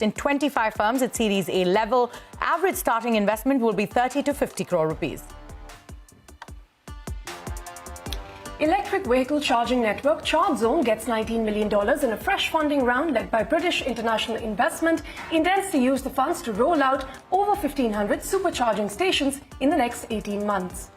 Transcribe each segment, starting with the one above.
in 25 firms at Series A level. Average starting investment will be 30 to 50 crore rupees. Electric vehicle charging network ChargeZone gets $19 million in a fresh funding round led by British International Investment, intends to use the funds to roll out over 1,500 supercharging stations in the next 18 months.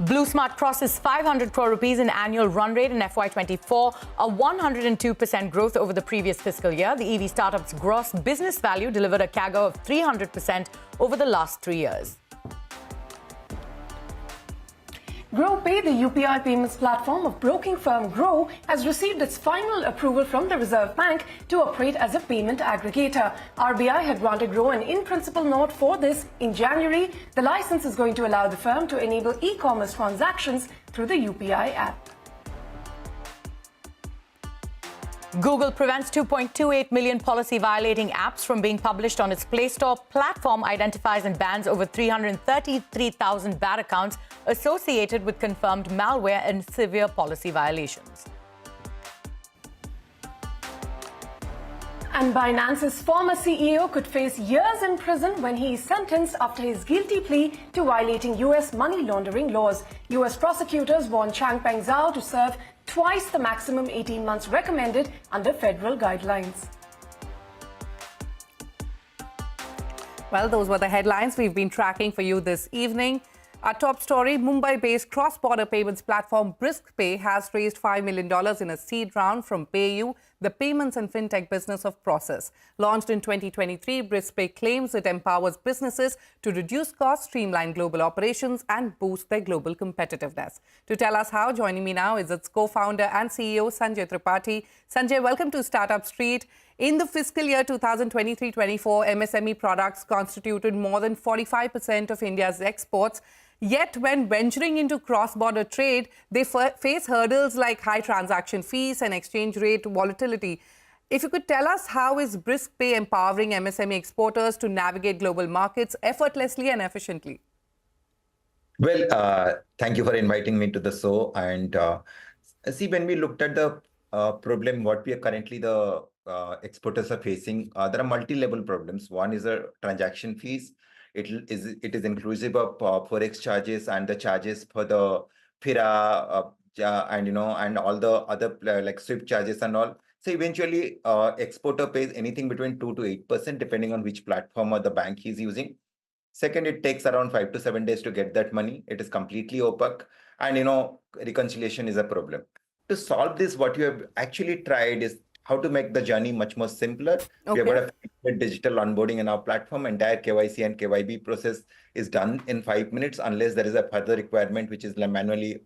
BluSmart crosses 500 crore rupees in annual run rate in FY24, a 102% growth over the previous fiscal year. The EV startup's gross business value delivered a CAGR of 300% over the last 3 years. GrowPay, the UPI payments platform of broking firm Grow, has received its final approval from the Reserve Bank to operate as a payment aggregator. RBI had granted Grow an in-principle note for this in January. The license is going to allow the firm to enable e-commerce transactions through the UPI app. Google prevents 2.28 million policy-violating apps from being published on its Play Store. Platform identifies and bans over 333,000 bad accounts associated with confirmed malware and severe policy violations. And Binance's former CEO could face years in prison when he is sentenced after his guilty plea to violating U.S. money laundering laws. U.S. prosecutors want Changpeng Zhao to serve twice the maximum 18 months recommended under federal guidelines. Well, those were the headlines we've been tracking for you this evening. Our top story, Mumbai-based cross-border payments platform BRISKPE has raised $5 million in a seed round from PayU, the payments and fintech business of Process. Launched in 2023, BRISKPE claims it empowers businesses to reduce costs, streamline global operations and boost their global competitiveness. To tell us how, joining me now is its co-founder and CEO, Sanjay Tripathi. Sanjay, welcome to Startup Street. In the fiscal year 2023-24, MSME products constituted more than 45% of India's exports. Yet, when venturing into cross-border trade, they face hurdles like high transaction fees and exchange rate volatility. If you could tell us, how is BRISKPE empowering MSME exporters to navigate global markets effortlessly and efficiently? Well, thank you for inviting me to the show. And see, when we looked at the problem, what we are currently the exporters are facing, there are multi-level problems. One is the transaction fees. It is inclusive of forex charges and the charges for the FIRA and all the other like SWIFT charges and all. So eventually, exporter pays anything between 2 to 8% depending on which platform or the bank he's using. Second, it takes around 5 to 7 days to get that money. It is completely opaque, and reconciliation is a problem. To solve this, what you have actually tried is how to make the journey much more simpler. Okay. We have got a digital onboarding in our platform. Entire KYC and KYB process is done in 5 minutes, unless there is a further requirement which is manually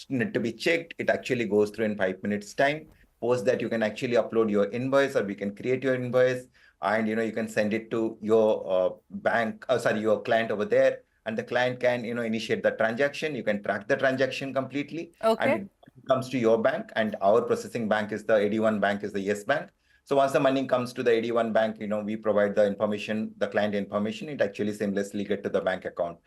need to be checked. It actually goes through in 5 minutes time. Post that, you can actually upload your invoice, or we can create your invoice, and you can send it to your your client over there, and the client can initiate the transaction. You can track the transaction completely. Okay. And it comes to your bank, and our processing bank is the AD1 bank, is the Yes Bank. So once the money comes to the AD1 bank, we provide the information, the client information. It actually seamlessly get to the bank account.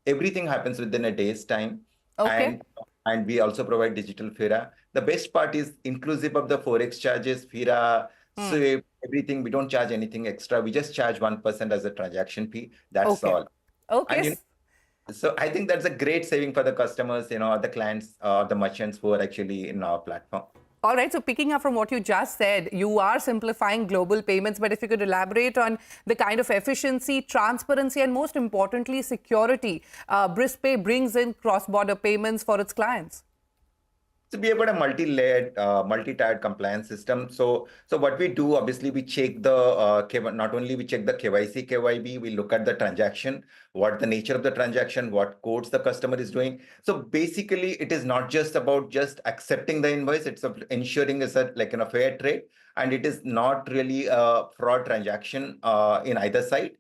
Everything happens within a day's time. Okay. And we also provide digital FIRA. The best part is inclusive of the forex charges, FIRA, SWIFT, everything. We don't charge anything extra. We just charge 1% as a transaction fee. That's all. Okay. And, so I think that's a great saving for the customers, the clients, the merchants who are actually in our platform. All right. So picking up from what you just said, you are simplifying global payments. But if you could elaborate on the kind of efficiency, transparency, and most importantly, security BRISKPE brings in cross-border payments for its clients. So we have got a multi-layered, multi-tiered compliance system. So what we do, obviously, we check the not only we check the KYC, KYB, we look at the transaction, what the nature of the transaction, what codes the customer is doing. So basically, it is not just about just accepting the invoice; it's ensuring it's a fair trade, and it is not really a fraud transaction in either side.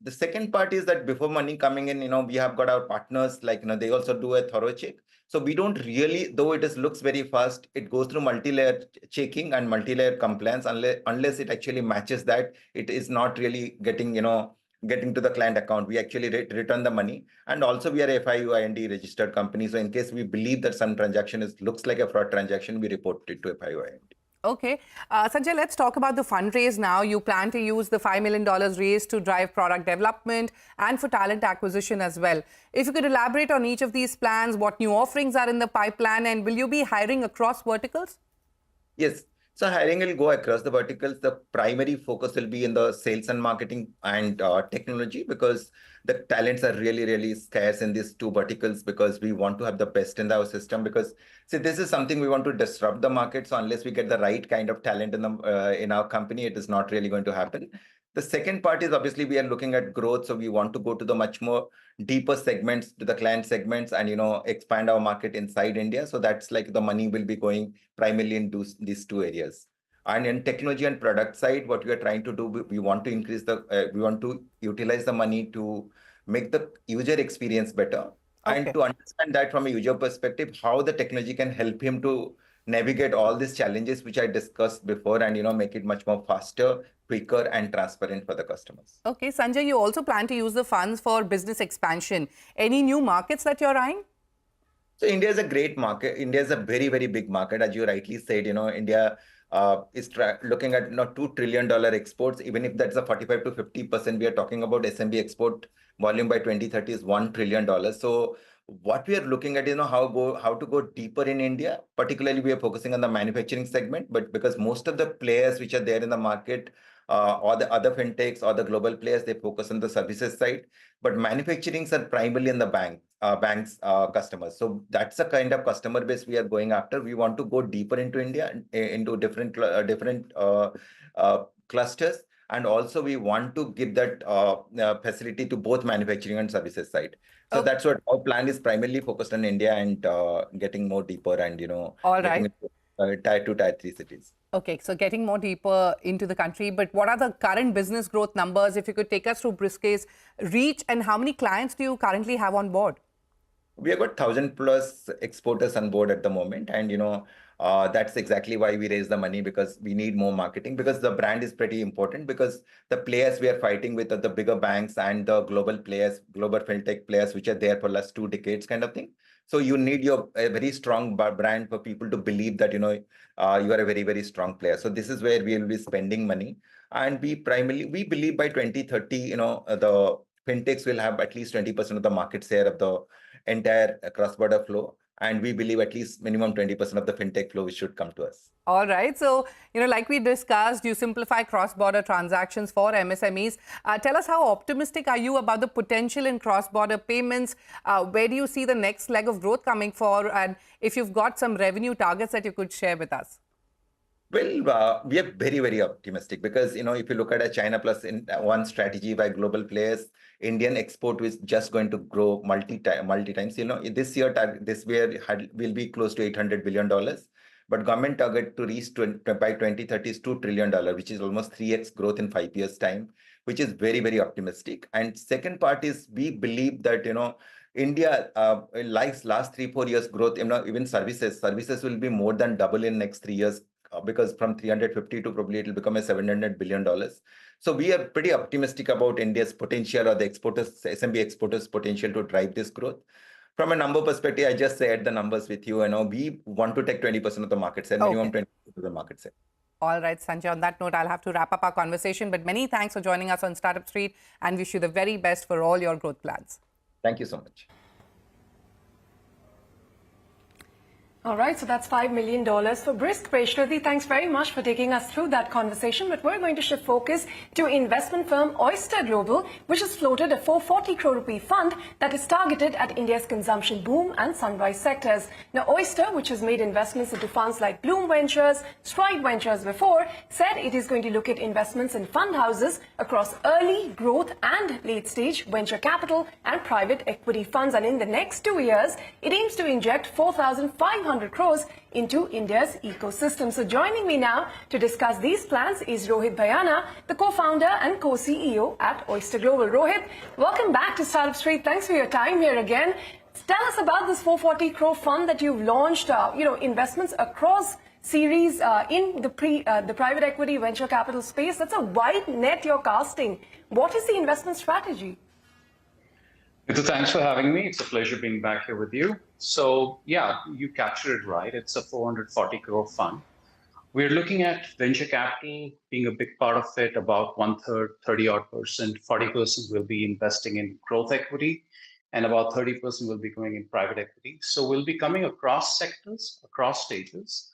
The second part is that before money coming in, we have got our partners, they also do a thorough check. So we don't really, though it looks very fast, it goes through multi-layer checking and multi-layer compliance. Unless it actually matches that, it is not really getting to the client account. We actually return the money. And also we are a FIU-IND registered company. So in case we believe that some transaction looks like a fraud transaction, we report it to FIU-IND. Okay. Sanjay, let's talk about the fundraise now. You plan to use the $5 million raised to drive product development and for talent acquisition as well. If you could elaborate on each of these plans, what new offerings are in the pipeline, and will you be hiring across verticals? Yes. So hiring will go across the verticals. The primary focus will be in the sales and marketing and technology, because the talents are really, really scarce in these two verticals, because we want to have the best in our system. Because see, this is something we want to disrupt the market. So unless we get the right kind of talent in our company, it is not really going to happen. The second part is obviously we are looking at growth. So we want to go to the much more deeper segments, to the client segments, and expand our market inside India. So that's like the money will be going primarily into these two areas. And in technology and product side, what we are trying to do, we want to increase we want to utilize the money to make the user experience better. Okay. And to understand that from a user perspective, how the technology can help him to navigate all these challenges which I discussed before, and make it much more faster, quicker, and transparent for the customers. Okay, Sanjay, you also plan to use the funds for business expansion. Any new markets that you're eyeing? So India is a great market. India is a very, very big market. As you rightly said, India is looking at $2 trillion exports. Even if that's a 45 to 50%, we are talking about SMB export volume by 2030 is $1 trillion. So what we are looking at is how to go deeper in India. Particularly, we are focusing on the manufacturing segment, but because most of the players which are there in the market, or the other fintechs or the global players, they focus on the services side. But manufacturings are primarily in the banks customers. So that's the kind of customer base we are going after. We want to go deeper into India, into different clusters. And also we want to give that facility to both manufacturing and services side. So that's what our plan is, primarily focused on India and getting more deeper and, All getting right. into tier 2, tier 3 cities. Okay, so getting more deeper into the country, but what are the current business growth numbers? If you could take us through BRISKPE's reach, and how many clients do you currently have on board? We have got 1,000+ exporters on board at the moment. And, that's exactly why we raise the money, because we need more marketing, because the brand is pretty important, because the players we are fighting with are the bigger banks and the global players, global fintech players, which are there for last 2 decades kind of thing. So you need a very strong brand for people to believe that, you are a very, very strong player. So this is where we will be spending money. And we believe by 2030, the fintechs will have at least 20% of the market share of the entire cross-border flow. And we believe at least minimum 20% of the fintech flow should come to us. All right. So, like we discussed, you simplify cross-border transactions for MSMEs. Tell us, how optimistic are you about the potential in cross-border payments? Where do you see the next leg of growth coming for? And if you've got some revenue targets that you could share with us. Well, we are very, very optimistic, because, if you look at a China Plus One strategy by global players, Indian export is just going to grow multi times. This year will be close to $800 billion. But government target to reach by 2030 is $2 trillion, which is almost 3x growth in 5 years' time, which is very, very optimistic. And second part is, we believe that, India, likes last 3-4 years growth, even services will be more than double in next 3 years. Because from 350 to probably it will become a $700 billion. So we are pretty optimistic about India's potential, or the SMB exporters' potential to drive this growth. From a number perspective, I just shared the numbers with you. We want to take 20% of the market share, minimum 20% of the market share. All right, Sanjay, on that note, I'll have to wrap up our conversation. But many thanks for joining us on Startup Street, and wish you the very best for all your growth plans. Thank you so much. All right, so that's $5 million for BRISKPE. Shruti, thanks very much for taking us through that conversation. But we're going to shift focus to investment firm Oister Global, which has floated a 440 crore rupee fund that is targeted at India's consumption boom and sunrise sectors. Now, Oyster, which has made investments into funds like Bluwheelz, Stride Ventures before, said it is going to look at investments in fund houses across early, growth and late-stage venture capital and private equity funds. And in the next 2 years, it aims to inject 4,500 crores into India's ecosystem. So joining me now to discuss these plans is Rohit Bhayana, the co-founder and co-CEO at Oister Global. Rohit, welcome back to Startup Street. Thanks for your time here again. Tell us about this 440 crore fund that you've launched, investments across series in the private equity venture capital space. That's a wide net you're casting. What is the investment strategy? Thanks for having me. It's a pleasure being back here with you. So, yeah, you captured it right. It's a 440 crore fund. We're looking at venture capital being a big part of it, about 1/3, 30-odd%, 40% will be investing in growth equity, and about 30% will be going in private equity. So we'll be coming across sectors, across stages,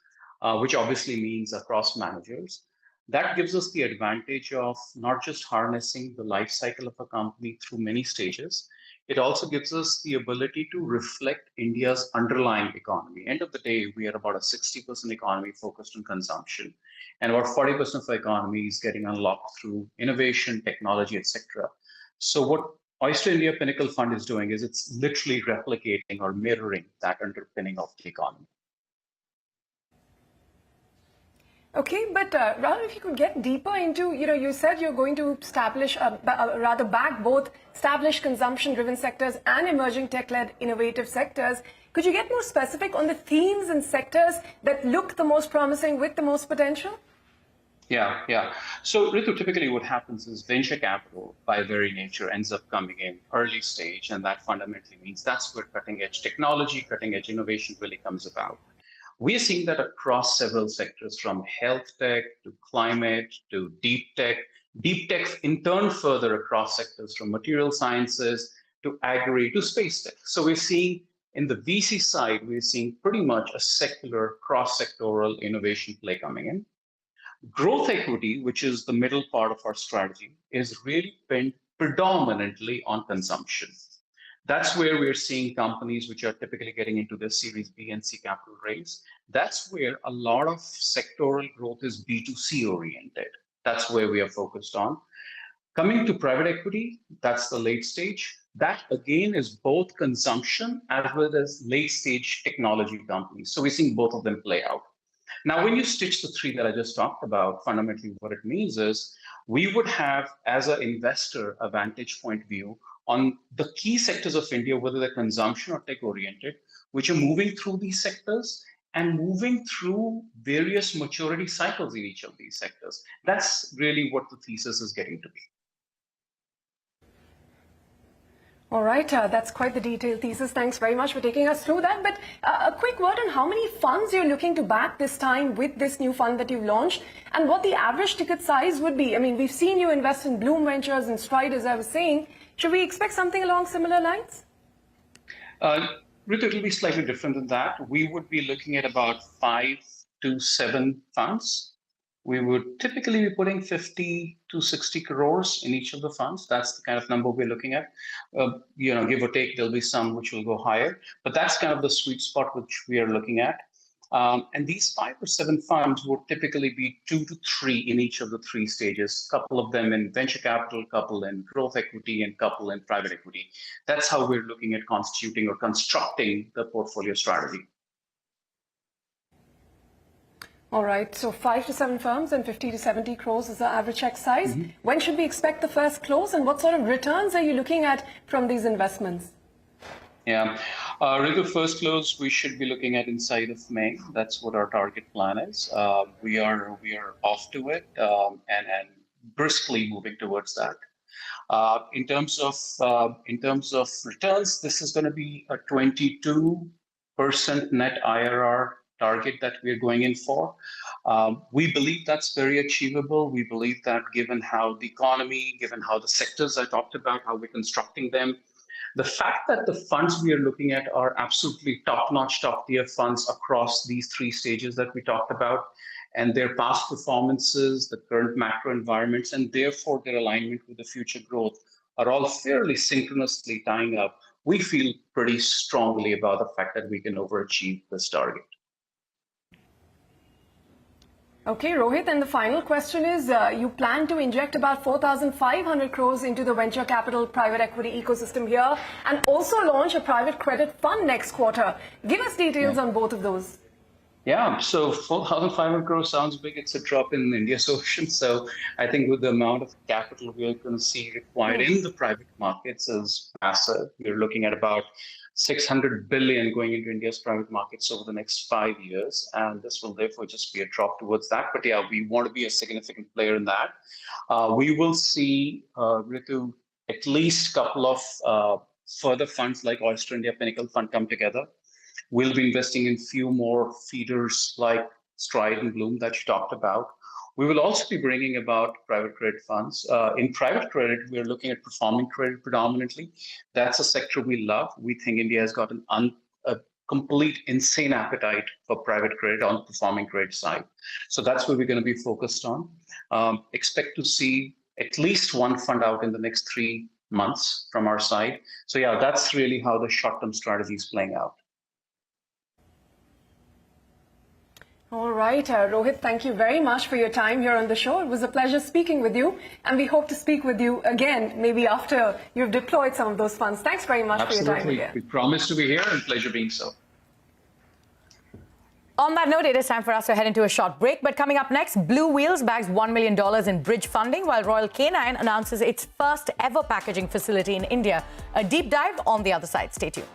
which obviously means across managers. That gives us the advantage of not just harnessing the life cycle of a company through many stages, it also gives us the ability to reflect India's underlying economy. End of the day, we are about a 60% economy focused on consumption, and about 40% of the economy is getting unlocked through innovation, technology, etc. So what Oyster India Pinnacle Fund is doing is it's literally replicating or mirroring that underpinning of the economy. Okay, but Rahul, if you could get deeper into, you said you're going to establish, rather back both established consumption-driven sectors and emerging tech-led innovative sectors. Could you get more specific on the themes and sectors that look the most promising with the most potential? Yeah. So Ritu, typically what happens is venture capital by very nature ends up coming in early stage, and that fundamentally means that's where cutting edge technology, cutting edge innovation really comes about. We are seeing that across several sectors, from health tech to climate to deep tech in turn further across sectors, from material sciences to agri to space tech. So we're seeing in the VC side, we're seeing pretty much a secular cross-sectoral innovation play coming in. Growth equity, which is the middle part of our strategy, is really pinned predominantly on consumption. That's where we're seeing companies which are typically getting into their Series B and C capital raise. That's where a lot of sectoral growth is B2C oriented. That's where we are focused on. Coming to private equity, that's the late stage. That again is both consumption as well as late stage technology companies. So we're seeing both of them play out. Now, when you stitch the three that I just talked about, fundamentally what it means is we would have, as an investor, a vantage point view on the key sectors of India, whether they're consumption or tech-oriented, which are moving through these sectors and moving through various maturity cycles in each of these sectors. That's really what the thesis is getting to be. All right, that's quite the detailed thesis. Thanks very much for taking us through that. But a quick word on how many funds you're looking to back this time with this new fund that you've launched, and what the average ticket size would be. I mean, we've seen you invest in Bloom Ventures and Stride, as I was saying. Should we expect something along similar lines? Ritu, it will be slightly different than that. We would be looking at about 5 to 7 funds. We would typically be putting 50 to 60 crores in each of the funds. That's the kind of number we're looking at. Give or take, there'll be some which will go higher, but that's kind of the sweet spot which we are looking at. And these 5 or 7 funds would typically be 2 to 3 in each of the 3 stages, couple of them in venture capital, couple in growth equity, and couple in private equity. That's how we're looking at constituting or constructing the portfolio strategy. All right, so 5 to 7 firms and 50 to 70 crores is the average check size. When should we expect the first close, and what sort of returns are you looking at from these investments? Yeah, Ritu, first close we should be looking at inside of May. That's what our target plan is. We are off to it and briskly moving towards that. In terms of returns, this is going to be a 22% net IRR target that we're going in for. We believe that's very achievable. We believe that given how the economy, given how the sectors I talked about, how we're constructing them, the fact that the funds we are looking at are absolutely top-notch, top-tier funds across these 3 stages that we talked about, and their past performances, the current macro environments, and therefore their alignment with the future growth are all fairly synchronously tying up. We feel pretty strongly about the fact that we can overachieve this target. Okay, Rohit, and the final question is, you plan to inject about 4,500 crores into the venture capital private equity ecosystem here, and also launch a private credit fund next quarter. Give us details on both of those. Yeah, so 4,500 crores sounds big. It's a drop in India's ocean. So I think with the amount of capital we are going to see required in the private markets is massive. We're looking at about 600 billion going into India's private markets over the next 5 years. And this will therefore just be a drop towards that. But yeah, we want to be a significant player in that. We will see, Ritu, at least a couple of further funds like Oyster India Pinnacle Fund come together. We'll be investing in few more feeders like Stride and Bloom that you talked about. We will also be bringing about private credit funds. In private credit, we're looking at performing credit predominantly. That's a sector we love. We think India has got a complete insane appetite for private credit on the performing credit side. So that's where we're going to be focused on. Expect to see at least one fund out in the next 3 months from our side. So yeah, that's really how the short-term strategy is playing out. All right, Rohit, thank you very much for your time here on the show. It was a pleasure speaking with you, and we hope to speak with you again, maybe after you've deployed some of those funds. Thanks very much for your time again. We promise to be here, and pleasure being so. On that note, it is time for us to head into a short break. But coming up next, Bluwheelz bags $1 million in bridge funding, while Royal Canin announces its first ever packaging facility in India. A deep dive on the other side. Stay tuned.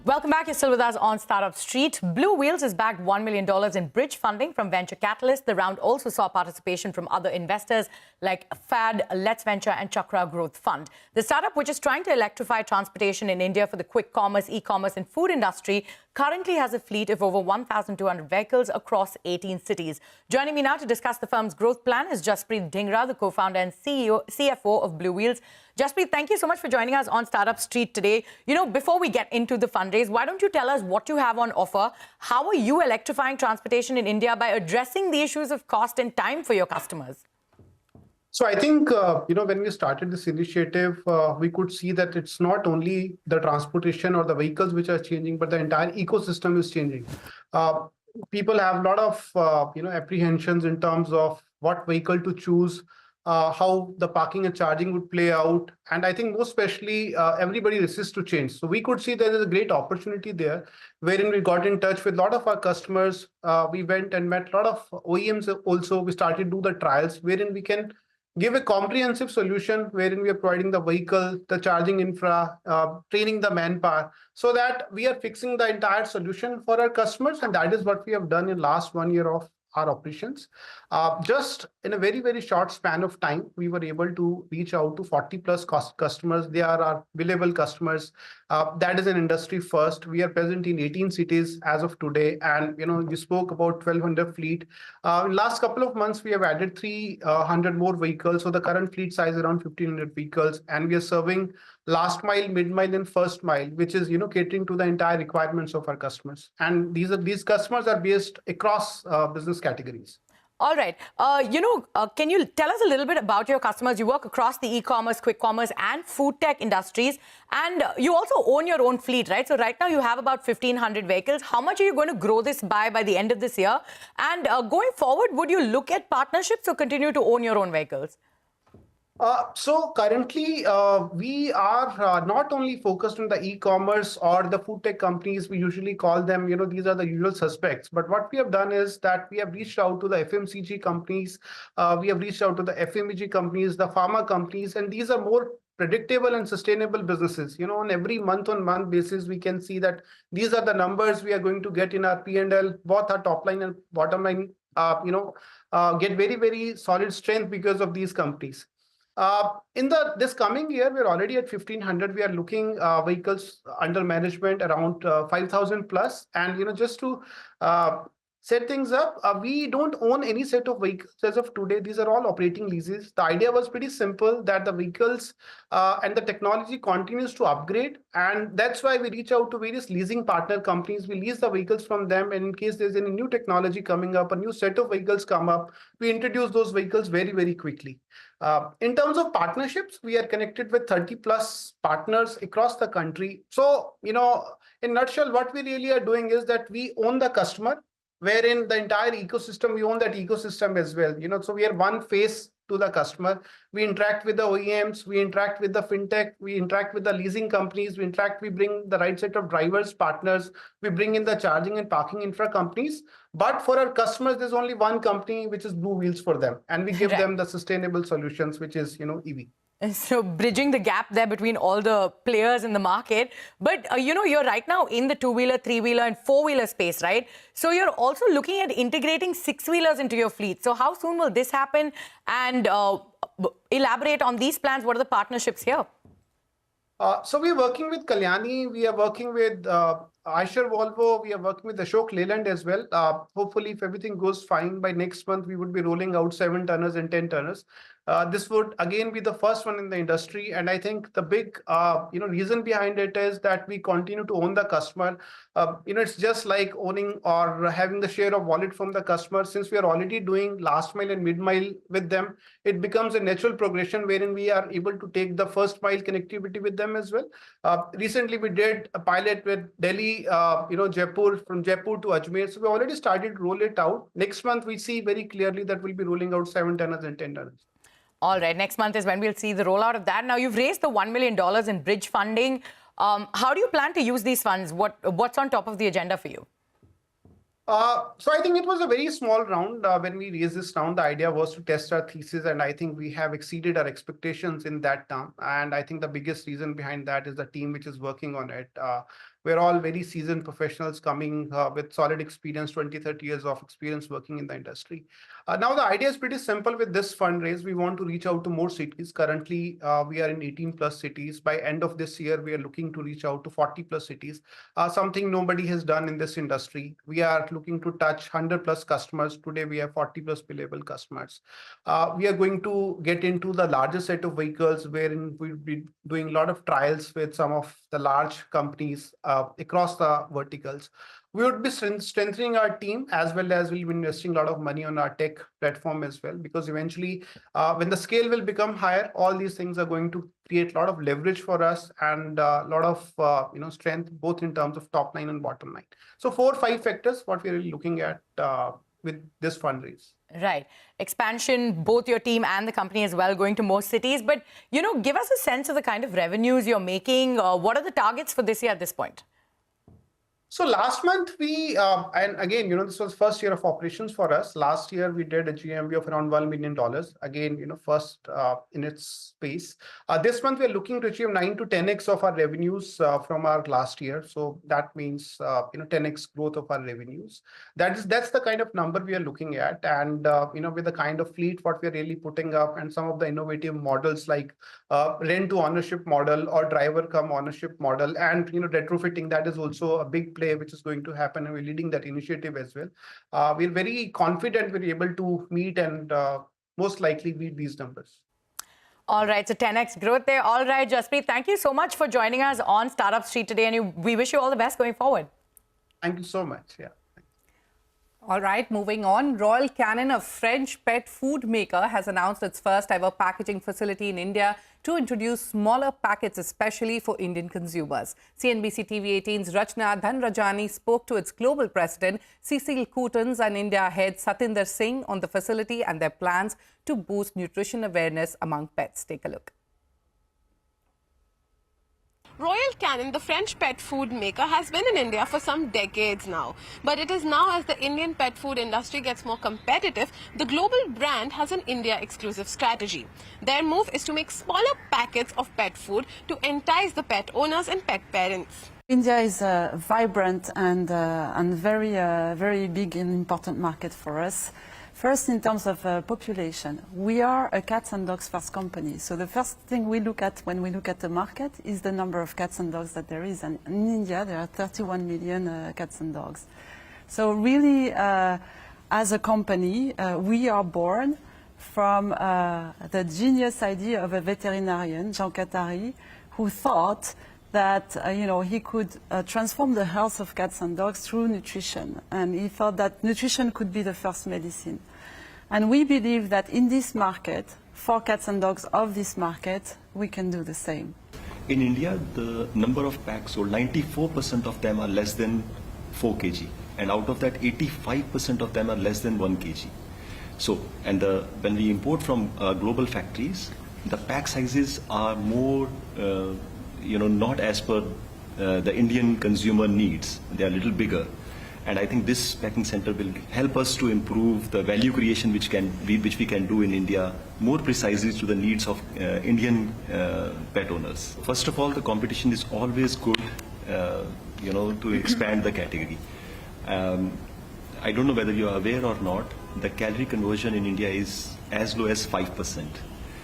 Welcome back. You're still with us on Startup Street. Bluwheelz has bagged $1 million in bridge funding from venture capitalists. The round also saw participation from other investors like FAD, Let's Venture and Chakra Growth Fund. The startup, which is trying to electrify transportation in India for the quick commerce, e-commerce and food industry, currently has a fleet of over 1,200 vehicles across 18 cities. Joining me now to discuss the firm's growth plan is Jaspreet Dhingra, the co-founder and CFO of Bluwheelz. Jaspreet, thank you so much for joining us on Startup Street today. You know, before we get into the fundraise, why don't you tell us what you have on offer? How are you electrifying transportation in India by addressing the issues of cost and time for your customers? So I think, when we started this initiative, we could see that it's not only the transportation or the vehicles which are changing, but the entire ecosystem is changing. People have a lot of, apprehensions in terms of what vehicle to choose, how the parking and charging would play out. And I think most especially, everybody resists to change. So we could see there is a great opportunity there, wherein we got in touch with a lot of our customers. We went and met a lot of OEMs also. We started to do the trials, wherein we can give a comprehensive solution, wherein we are providing the vehicle, the charging infra, training the manpower, so that we are fixing the entire solution for our customers. And that is what we have done in last 1 year of our operations. Just in a very, very short span of time, we were able to reach out to 40 plus customers. They are our billable customers. That is an industry first. We are present in 18 cities as of today. And, you spoke about 1,200 fleet. Last couple of months, we have added 300 more vehicles. So the current fleet size is around 1,500 vehicles. And we are serving last mile, mid mile, and first mile, which is catering to the entire requirements of our customers. And these customers are based across business categories. All right. Can you tell us a little bit about your customers? You work across the e-commerce, quick commerce and food tech industries. And you also own your own fleet, right? So right now you have about 1,500 vehicles. How much are you going to grow this by the end of this year? And going forward, would you look at partnerships or continue to own your own vehicles? So currently, we are not only focused on the e-commerce or the food tech companies. We usually call them, these are the usual suspects. But what we have done is that we have reached out to the FMCG companies, we have reached out to the FMEG companies, the pharma companies, and these are more predictable and sustainable businesses. On every month-on-month basis, we can see that these are the numbers we are going to get in our P&L, both our top line and bottom line, get very, very solid strength because of these companies. In this coming year, we're already at 1,500. We are looking vehicles under management around 5,000 plus. And just to set things up, we don't own any set of vehicles as of today. These are all operating leases. The idea was pretty simple, that the vehicles and the technology continues to upgrade. And that's why we reach out to various leasing partner companies. We lease the vehicles from them. And in case there's any new technology coming up, a new set of vehicles come up, we introduce those vehicles very, very quickly. In terms of partnerships, we are connected with 30 plus partners across the country. So, in a nutshell, what we really are doing is that we own the customer, wherein the entire ecosystem, we own that ecosystem as well. So we are one face to the customer. We interact with the OEMs, we interact with the fintech, we interact with the leasing companies, we bring the right set of drivers, partners, we bring in the charging and parking infra companies. But for our customers, there's only one company, which is Bluwheelz for them. And we give them the sustainable solutions, which is, EV. So bridging the gap there between all the players in the market. But, you're right now in the two-wheeler, three-wheeler and four-wheeler space, right? So you're also looking at integrating six-wheelers into your fleet. So how soon will this happen? And elaborate on these plans. What are the partnerships here? So we're working with Kalyani. We are working with Oyster Volvo. We are working with Ashok Leyland as well. Hopefully, if everything goes fine, by next month, we would be rolling out 7-tonners and 10-tonners. This would again be the first one in the industry. And I think the big reason behind it is that we continue to own the customer. It's just like owning or having the share of wallet from the customer. Since we are already doing last mile and mid mile with them, it becomes a natural progression wherein we are able to take the first mile connectivity with them as well. Recently, we did a pilot with Delhi, Jaipur, from Jaipur to Ajmer. So we already started to roll it out. Next month, we see very clearly that we'll be rolling out 7-tonners and 10-tonners. All right. Next month is when we'll see the rollout of that. Now, you've raised the $1 million in bridge funding. How do you plan to use these funds? What's on top of the agenda for you? So I think it was a very small round. When we raised this round, the idea was to test our thesis, and I think we have exceeded our expectations in that term. And I think the biggest reason behind that is the team which is working on it. We're all very seasoned professionals coming with solid experience, 20, 30 years of experience working in the industry. Now, the idea is pretty simple with this fundraise. We want to reach out to more cities. Currently, we are in 18 plus cities. By end of this year, we are looking to reach out to 40 plus cities, something nobody has done in this industry. We are looking to touch 100 plus customers. Today, we have 40 plus billable customers. We are going to get into the larger set of vehicles wherein we'll be doing a lot of trials with some of the large companies across the verticals. We would be strengthening our team, as well as we'll be investing a lot of money on our tech platform as well, because eventually when the scale will become higher, all these things are going to create a lot of leverage for us and a lot of strength, both in terms of top line and bottom line. So 4 or 5 factors, what we're really looking at with this fundraise. Right. Expansion, both your team and the company as well, going to more cities. But, give us a sense of the kind of revenues you're making. What are the targets for this year at this point? So last month we, and again, this was first year of operations for us. Last year we did a GMV of around $1 million. Again, first in its space. This month we're looking to achieve 9 to 10x of our revenues from our last year. So that means 10x growth of our revenues. That's the kind of number we are looking at, and with the kind of fleet what we're really putting up, and some of the innovative models like rent to ownership model or driver come ownership model, and retrofitting, that is also a big play which is going to happen, and we're leading that initiative as well. We're very confident we're able to meet and most likely beat these numbers. All right, so 10x growth there. All right, Jaspreet, thank you so much for joining us on Startup Street today, and we wish you all the best going forward. Thank you so much. Yeah. All right, moving on. Royal Canin, a French pet food maker, has announced its first ever packaging facility in India to introduce smaller packets, especially for Indian consumers. CNBC-TV18's Rachna Dhanrajani spoke to its global president, Cecile Coutens, and India head Satinder Singh on the facility and their plans to boost nutrition awareness among pets. Take a look. Royal Canin, the French pet food maker, has been in India for some decades now. But it is now, as the Indian pet food industry gets more competitive, the global brand has an India-exclusive strategy. Their move is to make smaller packets of pet food to entice the pet owners and pet parents. India is a vibrant and very big and important market for us. First, in terms of population, we are a cats and dogs first company. So the first thing we look at when we look at the market is the number of cats and dogs that there is. And in India, there are 31 million cats and dogs. So really, as a company, we are born from the genius idea of a veterinarian, Jean Cattari, who thought that he could transform the health of cats and dogs through nutrition. And he thought that nutrition could be the first medicine. And we believe that in this market, for cats and dogs of this market, we can do the same. In India, the number of packs sold, 94% of them are less than 4 kg. And out of that, 85% of them are less than 1 kg. So, and when we import from global factories, the pack sizes are more not as per the Indian consumer needs. They are a little bigger. And I think this packing center will help us to improve the value creation which we can do in India more precisely to the needs of Indian pet owners. First of all, the competition is always good, to expand the category. I don't know whether you are aware or not, the calorie conversion in India is as low as 5%.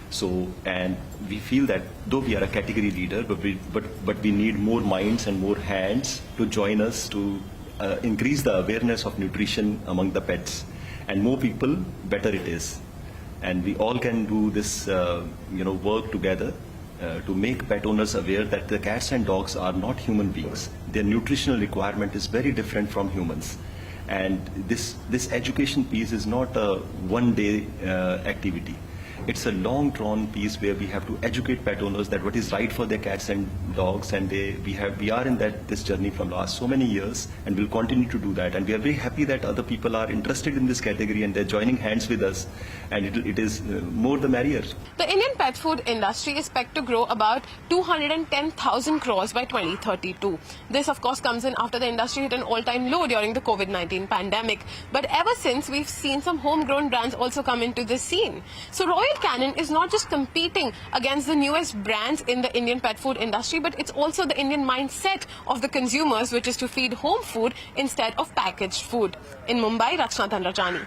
So, and we feel that though we are a category leader, but we need more minds and more hands to join us to increase the awareness of nutrition among the pets. And more people, better it is. And we all can do this, work together to make pet owners aware that the cats and dogs are not human beings. Their nutritional requirement is very different from humans. And this education piece is not a one-day activity. It's a long-drawn piece where we have to educate pet owners that what is right for their cats and dogs, and we are in this journey from last so many years, and we'll continue to do that. And we are very happy that other people are interested in this category and they're joining hands with us, and it is more the merrier. The Indian pet food industry is expected to grow about 210,000 crores by 2032. This, of course, comes in after the industry hit an all-time low during the COVID-19 pandemic. But ever since, we've seen some homegrown brands also come into this scene. So Royal Canin is not just competing against the newest brands in the Indian pet food industry, but it's also the Indian mindset of the consumers, which is to feed home food instead of packaged food. In Mumbai, Rachna Dhanrajani.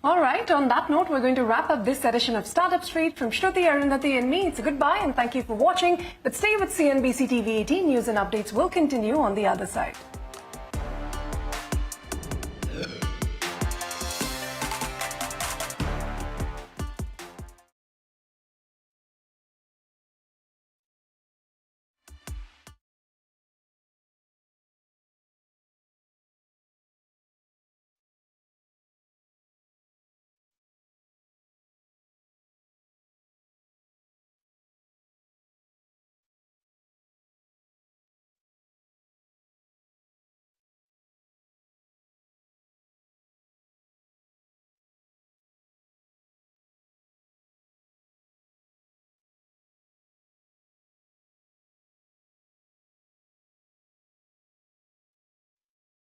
All right, on that note, we're going to wrap up this edition of Startup Street. From Shruti, Arundhati and me, it's a goodbye and thank you for watching. But stay with CNBC TV 18 News and updates will continue on the other side.